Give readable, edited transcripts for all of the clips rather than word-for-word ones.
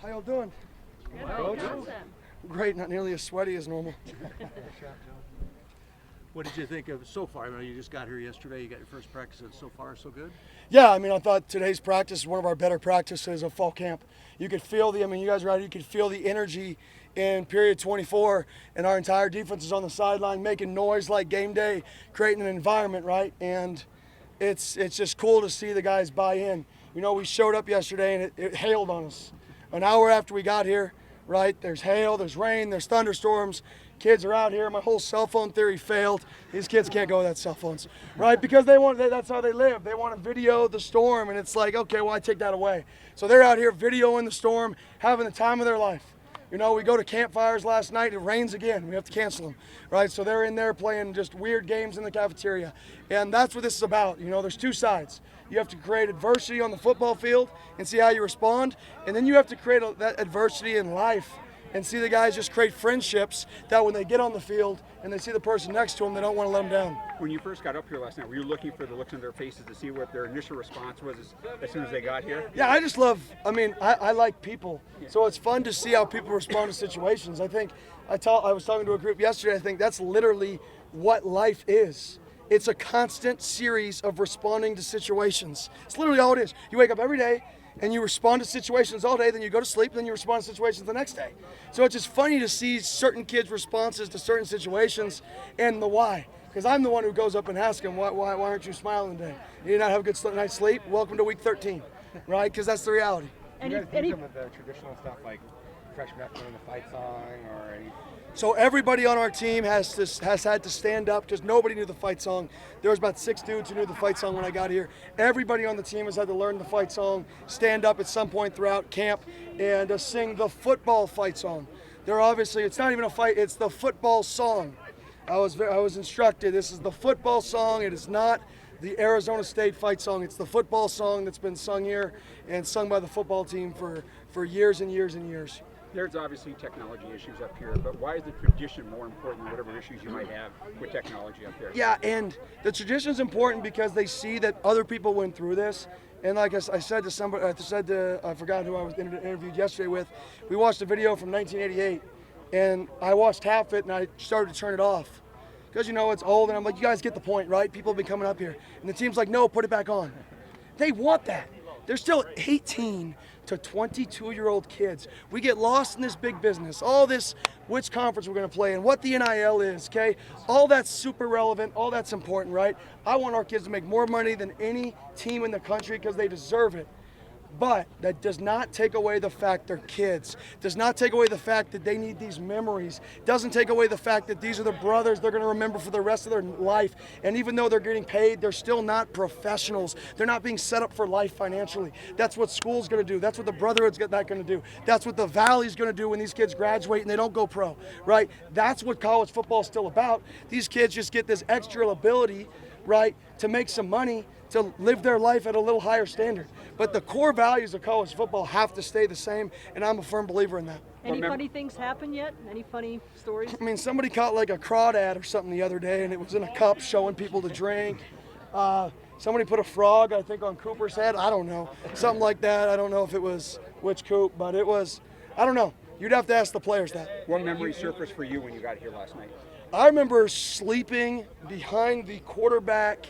How y'all doing? Good. Great, not nearly as sweaty as normal. What did you think of so far? I know you just got here yesterday. You got your first practice, and so far so good? Yeah, I mean, I thought today's practice is one of our better practices of fall camp. You could feel you guys were out, you could feel the energy in period 24, and our entire defense is on the sideline making noise like game day, creating an environment, right? And it's just cool to see the guys buy in. You know, we showed up yesterday and it hailed on us. An hour after we got here, right? There's hail, there's rain, there's thunderstorms. Kids are out here. My whole cell phone theory failed. These kids can't go without cell phones, right? Because that's how they live. They want to video the storm, and it's like, okay, well, I take that away. So they're out here videoing the storm, having the time of their life. You know, we go to campfires last night. It rains again. We have to cancel them, right? So they're in there playing just weird games in the cafeteria. And that's what this is about. You know, there's two sides. You have to create adversity on the football field and see how you respond. And then you have to create that adversity in life and see the guys just create friendships that when they get on the field and they see the person next to them, they don't want to let them down. When you first got up here last night, were you looking for the looks on their faces to see what their initial response was as soon as they got here? Yeah, I just love, I like people. So it's fun to see how people respond to situations. I think, I was talking to a group yesterday, I think that's literally what life is. It's a constant series of responding to situations. It's literally all it is. You wake up every day, and you respond to situations all day, then you go to sleep, then you respond to situations the next day. So it's just funny to see certain kids' responses to certain situations and the why. Because I'm the one who goes up and asks them, why aren't you smiling today? You did not have a good night's sleep? Welcome to week 13, right? Because that's the reality. Do you guys do some of the traditional stuff like freshman after learning the fight song or any? So everybody on our team has had to stand up because nobody knew the fight song. There was about 6 dudes who knew the fight song when I got here. Everybody on the team has had to learn the fight song, stand up at some point throughout camp, and sing the football fight song. It's not even a fight, it's the football song. I was instructed, this is the football song. It is not the Arizona State fight song. It's the football song that's been sung here and sung by the football team for years and years and years. There's obviously technology issues up here, but why is the tradition more important than whatever issues you might have with technology up there? Yeah, and the tradition is important because they see that other people went through this. And like I said to somebody, I forgot who I was interviewed yesterday with, we watched a video from 1988, and I watched half it, and I started to turn it off. Because, you know, it's old, and I'm like, you guys get the point, right? People have been coming up here. And the team's like, no, put it back on. They want that. They're still 18 to 22-year-old kids. We get lost in this big business, all this, which conference we're going to play and what the NIL is, okay? All that's super relevant, all that's important, right? I want our kids to make more money than any team in the country because they deserve it. But that does not take away the fact they're kids. Does not take away the fact that they need these memories. Doesn't take away the fact that these are the brothers they're going to remember for the rest of their life. And even though they're getting paid, they're still not professionals. They're not being set up for life financially. That's what school's going to do. That's what the Brotherhood's going to do. That's what the Valley's going to do when these kids graduate and they don't go pro, right? That's what college football's still about. These kids just get this extra ability, right, to make some money, to live their life at a little higher standard. But the core values of college football have to stay the same, and I'm a firm believer in that. Any funny things happen yet? Any funny stories? I mean, somebody caught like a crawdad or something the other day, and it was in a cup showing people to drink. Somebody put a frog, I think, on Cooper's head. I don't know. Something like that. I don't know if it was which Coop, but it was, I don't know. You'd have to ask the players that. What memory surfaced for you when you got here last night? I remember sleeping behind the quarterback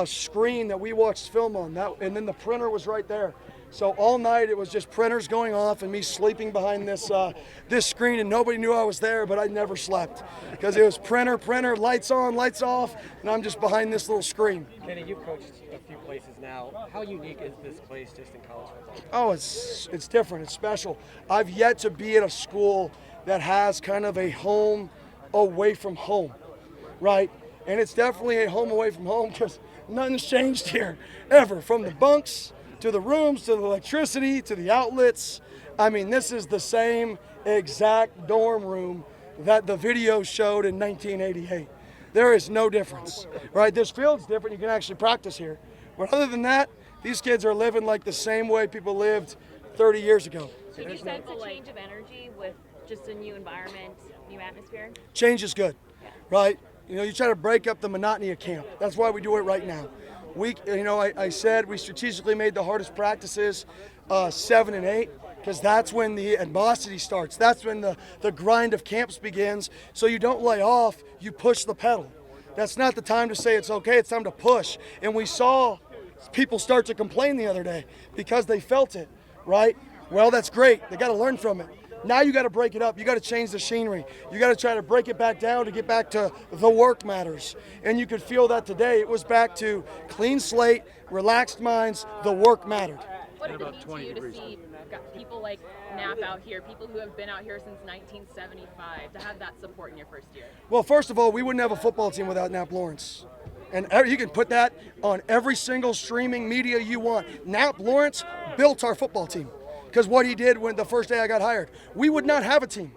screen that we watched film on, and then the printer was right there. So all night it was just printers going off and me sleeping behind this screen, and nobody knew I was there, but I never slept because it was printer, lights on, lights off, and I'm just behind this little screen. Kenny, you've coached a few places now. How unique is this place just in college football? Oh, it's different. It's special. I've yet to be at a school that has kind of a home away from home, right? And it's definitely a home away from home because nothing's changed here ever, from the bunks to the rooms to the electricity to the outlets. I mean, this is the same exact dorm room that the video showed in 1988. There is no difference, right? This field's different. You can actually practice here. But other than that, these kids are living like the same way people lived 30 years ago. Did you sense a change of energy with just a new environment, new atmosphere? Change is good, right? You know, you try to break up the monotony of camp. That's why we do it right now. I said we strategically made the hardest practices 7 and 8 because that's when the animosity starts. That's when the grind of camps begins. So you don't lay off, you push the pedal. That's not the time to say it's okay, it's time to push. And we saw people start to complain the other day because they felt it, right? Well, that's great. They got to learn from it. Now you got to break it up. You got to change the scenery. You got to try to break it back down to get back to the work matters. And you could feel that today. It was back to clean slate, relaxed minds, the work mattered. What did it about mean 20 to you degrees. to see people like Knapp out here, people who have been out here since 1975, to have that support in your first year? Well, first of all, we wouldn't have a football team without Knapp Lawrence. And you can put that on every single streaming media you want. Knapp Lawrence built our football team. Because what he did when the first day I got hired, we would not have a team.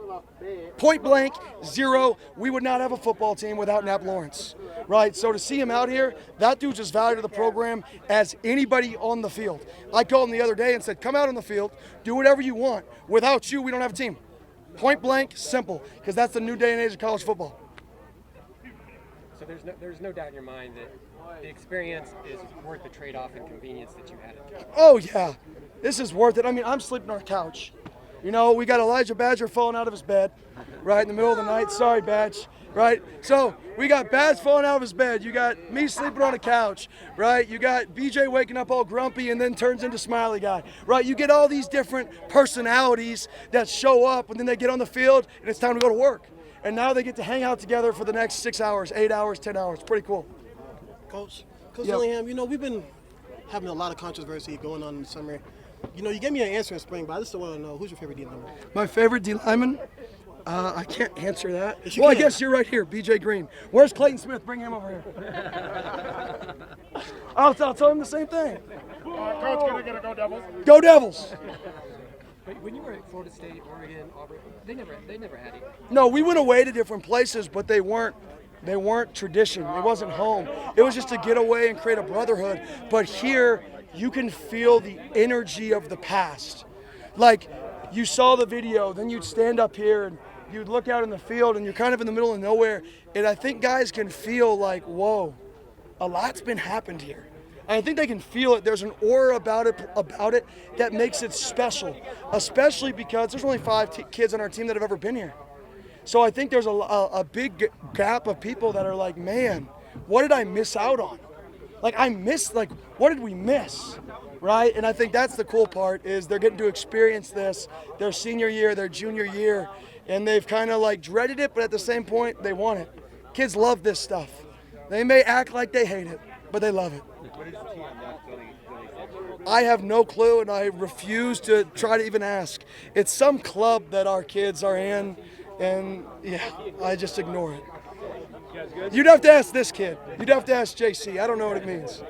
Point blank, zero. We would not have a football team without Knapp Lawrence, right? So to see him out here, that dude's as valuable to the program as anybody on the field. I called him the other day and said, come out on the field, do whatever you want. Without you, we don't have a team. Point blank, simple, because that's the new day and age of college football. So there's no doubt in your mind that the experience is worth the trade-off and convenience that you had. Oh, yeah. This is worth it. I mean, I'm sleeping on a couch. You know, we got Elijah Badger falling out of his bed, right, in the middle of the night. Sorry, Badge, right? So we got Badge falling out of his bed. You got me sleeping on a couch, right? You got BJ waking up all grumpy and then turns into Smiley Guy, right? You get all these different personalities that show up, and then they get on the field, and it's time to go to work. And now they get to hang out together for the next 6 hours, 8 hours, 10 hours. Pretty cool. Coach Yep. Dillingham, you know, we've been having a lot of controversy going on in the summer. You know, you gave me an answer in spring, but I just want to know, who's your favorite D lineman? My favorite D lineman? I can't answer that. Yes, you Well, I can. guess you're right here, BJ Green. Where's Clayton Smith? Bring him over here. I'll tell him the same thing. Coach, gonna go Devils. Go Devils. But when you were at Florida State, Oregon, Auburn, they never had it. No, we went away to different places, but they weren't tradition. It wasn't home. It was just to get away and create a brotherhood. But here, you can feel the energy of the past. Like, you saw the video, then you'd stand up here and you'd look out in the field and you're kind of in the middle of nowhere. And I think guys can feel like, whoa, a lot's been happened here. And I think they can feel it. There's an aura about it that makes it special, especially because there's only 5 kids on our team that have ever been here. So I think there's a big gap of people that are like, man, what did I miss out on? Like, what did we miss, right? And I think that's the cool part is they're getting to experience this their senior year, their junior year, and they've kind of like dreaded it, but at the same point, they want it. Kids love this stuff. They may act like they hate it, but they love it. I have no clue, and I refuse to try to even ask. It's some club that our kids are in, and yeah, I just ignore it. You'd have to ask this kid. You'd have to ask JC. I don't know what it means.